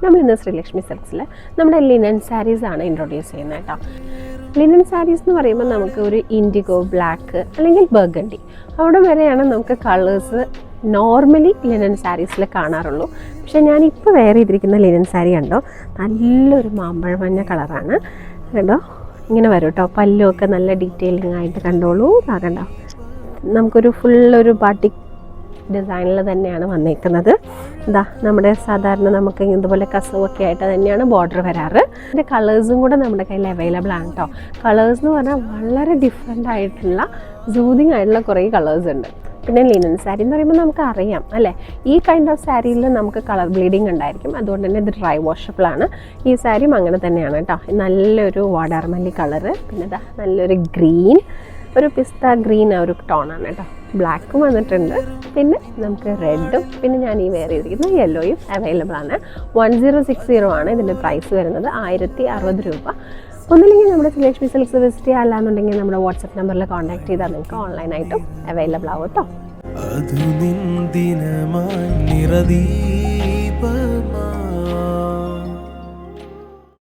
നമ്മൾ ഇന്ന് ശ്രീലക്ഷ്മി സിൽക്സിൽ നമ്മുടെ ലിനൻ സാരീസാണ് ഇൻട്രൊഡ്യൂസ് ചെയ്യുന്നത് കേട്ടോ. ലിനൻ സാരീസ് എന്ന് പറയുമ്പോൾ നമുക്ക് ഒരു ഇൻഡിഗോ, ബ്ലാക്ക് അല്ലെങ്കിൽ ബർഗണ്ടി അവിടെ വരെയാണ് നമുക്ക് കളേഴ്സ് നോർമലി ലിനൻ സാരീസിൽ കാണാറുള്ളൂ. പക്ഷേ ഞാനിപ്പോൾ വെയർ ചെയ്തിരിക്കുന്ന ലിനൻ സാരി കണ്ടോ, നല്ലൊരു മാമ്പഴ മഞ്ഞ കളറാണ് കണ്ടോ. ഇങ്ങനെ വരും കേട്ടോ, പല്ലുമൊക്കെ നല്ല ഡീറ്റെയിലിംഗ് ആയിട്ട് കണ്ടോളൂ. കണ്ടോ, നമുക്കൊരു ഫുള്ളൊരു ബാട്ടിക് ഡിസൈനിൽ തന്നെയാണ് വന്നേക്കുന്നത്. ഇതാ നമ്മുടെ സാധാരണ നമുക്ക് ഇതുപോലെ കസവൊക്കെ ആയിട്ട് തന്നെയാണ് ബോർഡർ വരാറ്. ഇതിൻ്റെ കളേഴ്സും കൂടെ നമ്മുടെ കയ്യിൽ അവൈലബിൾ ആണ് കേട്ടോ. കളേഴ്സ് എന്ന് പറഞ്ഞാൽ വളരെ ഡിഫറെൻ്റ് ആയിട്ടുള്ള സൂതിങ് ആയിട്ടുള്ള കുറേ കളേഴ്സ് ഉണ്ട്. പിന്നെ ലിനൻ സാരി എന്ന് പറയുമ്പോൾ നമുക്ക് അറിയാം അല്ലേ, ഈ കൈൻഡ് ഓഫ് സാരിയിൽ നമുക്ക് കളർ ബ്ലീഡിങ് ഉണ്ടായിരിക്കും. അതുകൊണ്ട് തന്നെ ഇത് ഡ്രൈ വാഷബിളാണ്. ഈ സാരിയും അങ്ങനെ തന്നെയാണ് കേട്ടോ. നല്ലൊരു വാടാർമല്ലി കളറ്, പിന്നെ ഇതാ നല്ലൊരു ഗ്രീൻ, ഒരു പിസ്ത ഗ്രീൻ ആ ഒരു ടോണാണ് കേട്ടോ. ബ്ലാക്കും വന്നിട്ടുണ്ട്, പിന്നെ നമുക്ക് റെഡും, പിന്നെ ഞാൻ ഈ വെയർ ചെയ്തിരിക്കുന്ന യെല്ലോയും അവൈലബിൾ ആണ്. 1060 ആണ് ഇതിൻ്റെ പ്രൈസ് വരുന്നത്, 1060 രൂപ. ഒന്നില്ലെങ്കിൽ നമ്മുടെ ശ്രീലക്ഷ്മി സിൽക്സ് വിസിറ്റ് ചെയ്യുക, അല്ലാന്നുണ്ടെങ്കിൽ നമ്മുടെ വാട്സപ്പ് നമ്പറിൽ കോൺടാക്ട് ചെയ്താൽ നിങ്ങൾക്ക് ഓൺലൈനായിട്ടും അവൈലബിൾ ആവും കേട്ടോ.